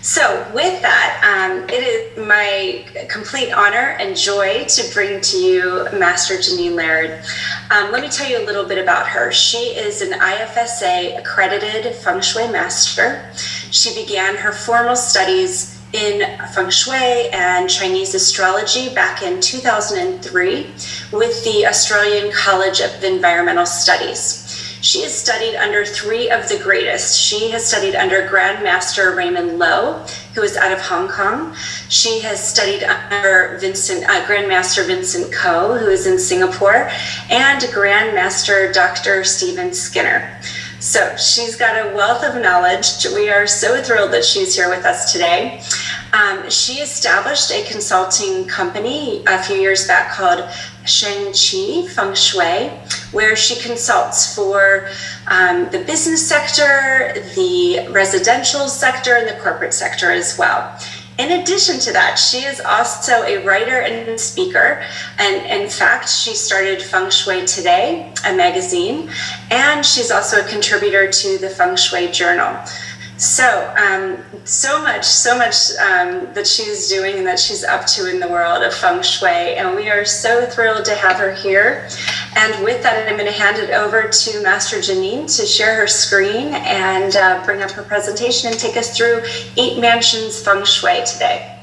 So with that, it is my complete honor and joy to bring to you Master Janine Laird. Let me tell you a little bit about her. She is an IFSA accredited Feng Shui master. She began her formal studies in Feng Shui and Chinese astrology back in 2003 with the Australian College of Environmental Studies. She has studied under three of the greatest. She has studied under Grandmaster Raymond Lowe, who is out of Hong Kong. She has studied under Grandmaster Vincent Koh, who is in Singapore, and Grandmaster Dr. Stephen Skinner. So she's got a wealth of knowledge. We are so thrilled that she's here with us today. She established a consulting company a few years back called Sheng Qi Feng Shui, where she consults for the business sector, the residential sector, and the corporate sector as well. In addition to that, she is also a writer and speaker. And in fact, she started Feng Shui Today, a magazine, and she's also a contributor to the Feng Shui Journal. So, so much that she's doing and that she's up to in the world of Feng Shui. And we are so thrilled to have her here. And with that, I'm going to hand it over to Master Janine to share her screen and bring up her presentation and take us through 8 Mansions Feng Shui today.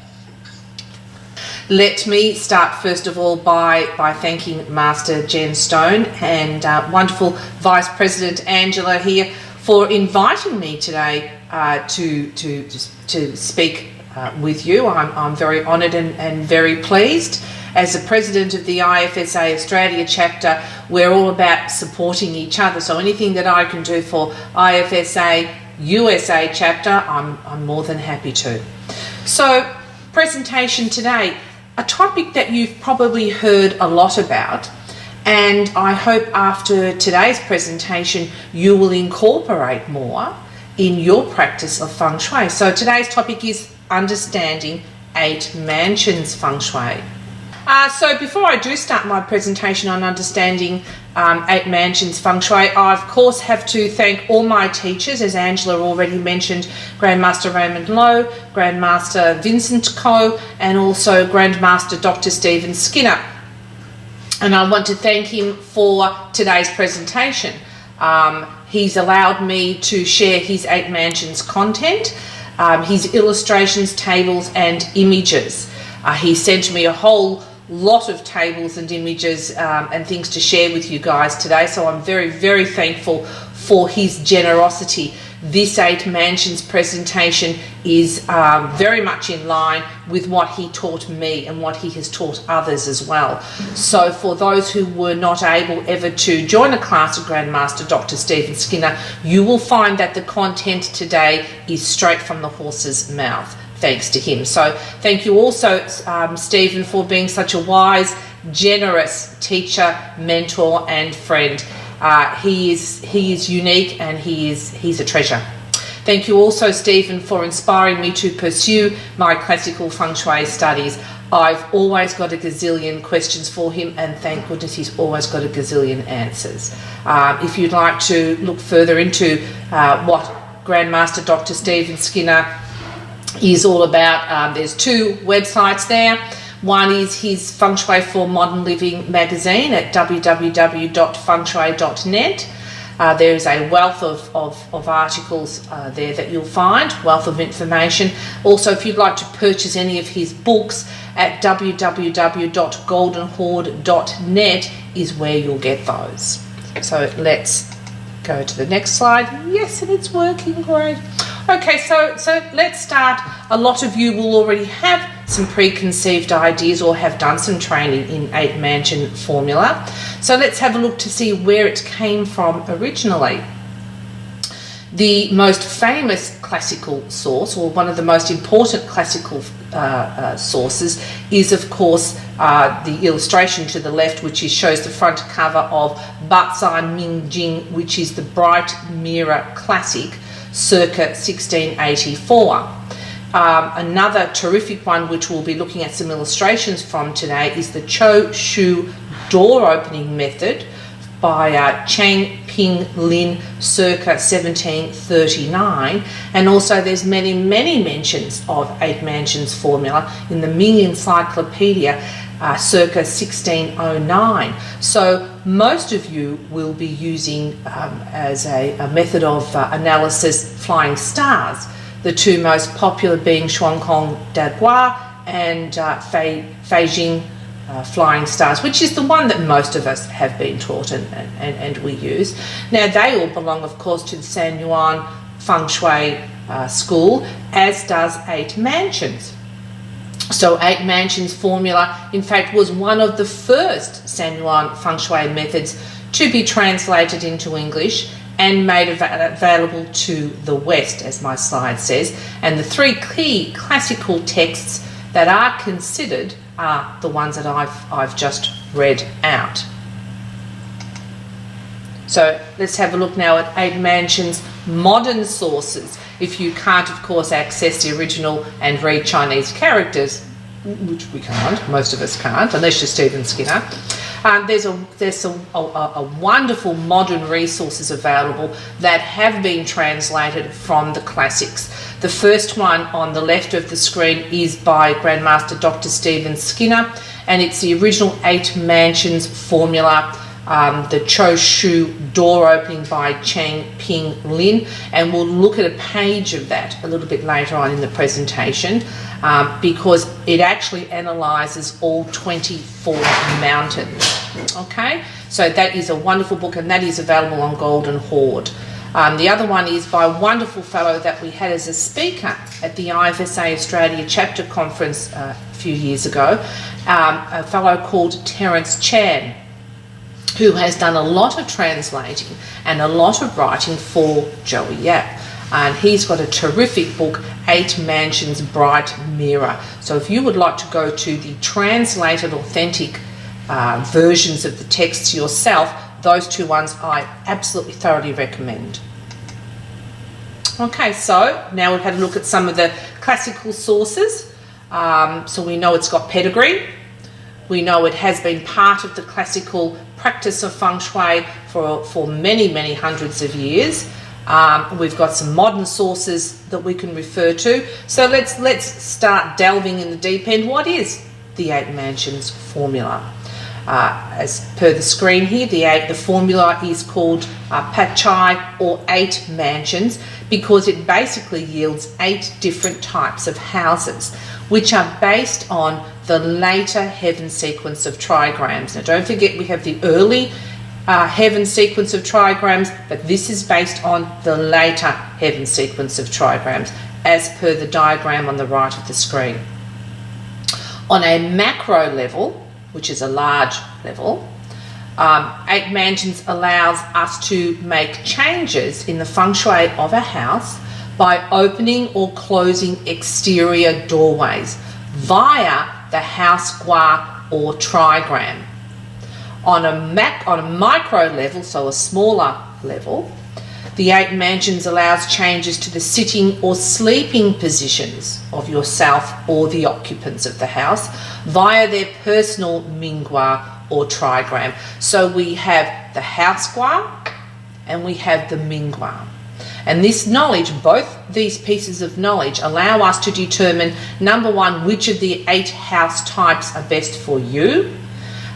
Let me start first of all by thanking Master Jen Stone and wonderful Vice President Angela here for inviting me today to speak with you. I'm very honoured and very pleased. As the President of the IFSA Australia chapter, we're all about supporting each other. So anything that I can do for IFSA USA chapter, I'm more than happy to. So presentation today, a topic that you've probably heard a lot about, and I hope after today's presentation you will incorporate more in your practice of Feng Shui. So today's topic is understanding 8 Mansions Feng Shui. So before I do start my presentation on understanding 8 Mansions Feng Shui, I of course have to thank all my teachers, as Angela already mentioned, Grandmaster Raymond Lowe, Grandmaster Vincent Koh, and also Grandmaster Dr. Stephen Skinner. And I want to thank him for today's presentation. He's allowed me to share his 8 Mansions content, his illustrations, tables and images. He sent me a whole lot of tables and images and things to share with you guys today, so I'm very, very thankful for his generosity. This 8 Mansions presentation is very much in line with what he taught me and what he has taught others as well. So for those who were not able ever to join a class of Grandmaster Dr. Stephen Skinner, you will find that the content today is straight from the horse's mouth, thanks to him. So thank you also, Stephen, for being such a wise, generous teacher, mentor and friend. He is unique and he's a treasure. Thank you also, Stephen, for inspiring me to pursue my classical Feng Shui studies. I've always got a gazillion questions for him, and thank goodness he's always got a gazillion answers. If you'd like to look further into what Grandmaster Dr. Stephen Skinner is all about, there's 2 websites there. One is his Feng Shui for Modern Living magazine at www.fengshui.net. There is a wealth of articles there that you'll find, wealth of information. Also, if you'd like to purchase any of his books, at www.goldenhorde.net is where you'll get those. So let's go to the next slide. Yes, and it's working great. Okay, so let's start. A lot of you will already have some preconceived ideas or have done some training in 8 Mansion formula. So let's have a look to see where it came from originally. The most famous classical source, or one of the most important classical sources, is of course the illustration to the left, which shows the front cover of Bazan Mingjing, which is the Bright Mirror Classic, circa 1684. Another terrific one, which we'll be looking at some illustrations from today, is the Cho Shu door opening method by Cheng Ping Lin circa 1739, and also there's many mentions of 8 mansions formula in the Ming Encyclopedia circa 1609. So most of you will be using as a method of analysis flying stars, the two most popular being Shuangkong Dadua and Fei Jing flying stars, which is the one that most of us have been taught and we use. Now they all belong, of course, to the San Yuan Feng Shui school, as does 8 mansions. So 8 mansions formula, in fact, was one of the first San Yuan Feng Shui methods to be translated into English and made available to the West, as my slide says. And the 3 key classical texts that are considered are the ones that I've just read out. So let's have a look now at 8 mansions modern sources. If you can't, of course, access the original and read Chinese characters, which we can't, most of us can't, unless you're Stephen Skinner, there's some wonderful modern resources available that have been translated from the classics. The first one on the left of the screen is by Grandmaster Dr. Stephen Skinner, and it's the original 8 mansions formula, the Cho Shu door opening by Chang Ping Lin, and we'll look at a page of that a little bit later on in the presentation because it actually analyses all 24 mountains. Okay, so that is a wonderful book, and that is available on Golden Horde. The other one is by a wonderful fellow that we had as a speaker at the IFSA Australia Chapter Conference a few years ago, a fellow called Terence Chan, who has done a lot of translating and a lot of writing for Joey Yap. And he's got a terrific book, 8 Mansions Bright Mirror. So if you would like to go to the translated authentic versions of the texts yourself, those 2 ones I absolutely thoroughly recommend. Okay, so now we've had a look at some of the classical sources. So we know it's got pedigree. We know it has been part of the classical practice of Feng Shui for many hundreds of years. We've got some modern sources that we can refer to. So let's start delving in the deep end. What is the 8 mansions formula? As per the screen here, the formula is called Pachai, or 8 mansions, because it basically yields 8 different types of houses, which are based on the later heaven sequence of trigrams. Now don't forget, we have the early heaven sequence of trigrams, but this is based on the later heaven sequence of trigrams, as per the diagram on the right of the screen. On a macro level, which is a large level, 8 mansions allows us to make changes in the feng shui of a house by opening or closing exterior doorways via the house gua or trigram. On a micro level, so a smaller level, the 8 mansions allows changes to the sitting or sleeping positions of yourself or the occupants of the house via their personal mingua or trigram. So we have the house gua and we have the mingua. And this knowledge, both these pieces of knowledge, allow us to determine, number 1, which of the 8 house types are best for you,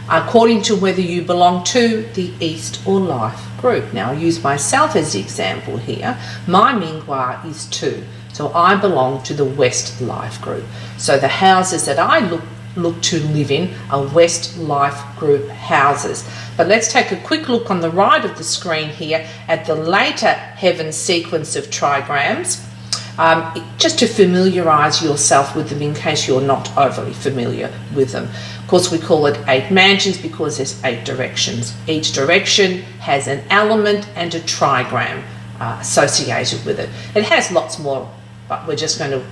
according to whether you belong to the East or Life group. Now, I use myself as the example here. My mingua is 2, so I belong to the West Life group. So the houses that I look to live in are West Life group houses. But let's take a quick look on the right of the screen here at the later heaven sequence of trigrams, just to familiarise yourself with them in case you're not overly familiar with them. Of course, we call it 8 mansions because there's 8 directions. Each direction has an element and a trigram associated with it. It has lots more, but we're just going to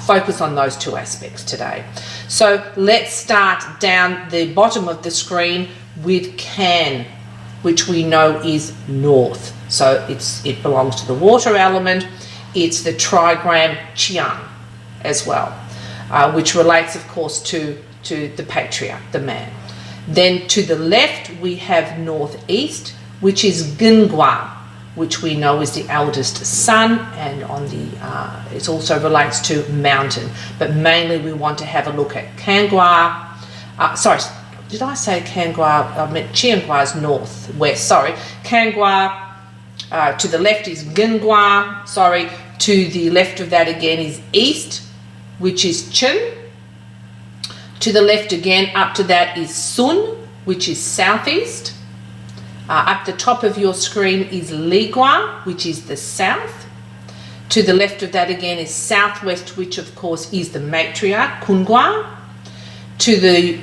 focus on those 2 aspects today. So let's start down the bottom of the screen with Can, which we know is north. So it belongs to the water element. It's the trigram Qiang as well, which relates, of course, to the patriarch, the man. Then to the left, we have northeast, which is Gingwa, which we know is the eldest son, and on the it also relates to mountain. But mainly we want to have a look at Kangwa. Sorry, did I say Kangwa? I meant Chiangwa is northwest. Sorry, Kangwa. To the left is Gingwa. Sorry, to the left of that again is east, which is Chin. To the left again, up to that is Sun, which is southeast. Up the top of your screen is Ligua, which is the south. To the left of that again is southwest, which of course is the matriarch, Kungwa. To the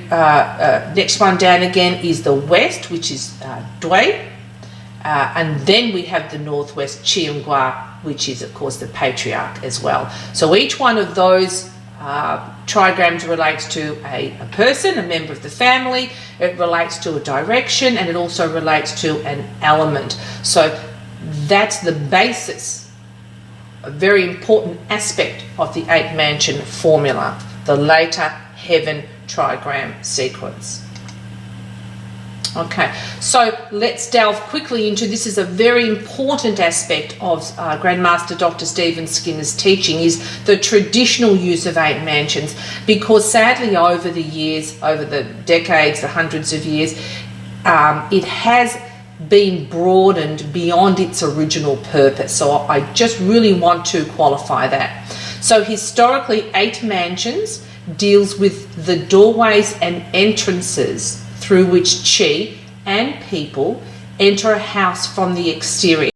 next one down again is the west, which is Dui. And then we have the northwest, Chiangwa, which is of course the patriarch as well. So each one of those trigrams relates to a person, a member of the family. It relates to a direction, and it also relates to an element. So that's the basis, a very important aspect of the 8-mansion formula, the later heaven trigram sequence. Okay, so let's delve quickly into this. Is a very important aspect of Grandmaster Dr. Stephen Skinner's teaching, is the traditional use of 8 mansions, because sadly over the years, over the decades, the hundreds of years, it has been broadened beyond its original purpose. So I just really want to qualify that. So historically, 8 mansions deals with the doorways and entrances through which chi and people enter a house from the exterior.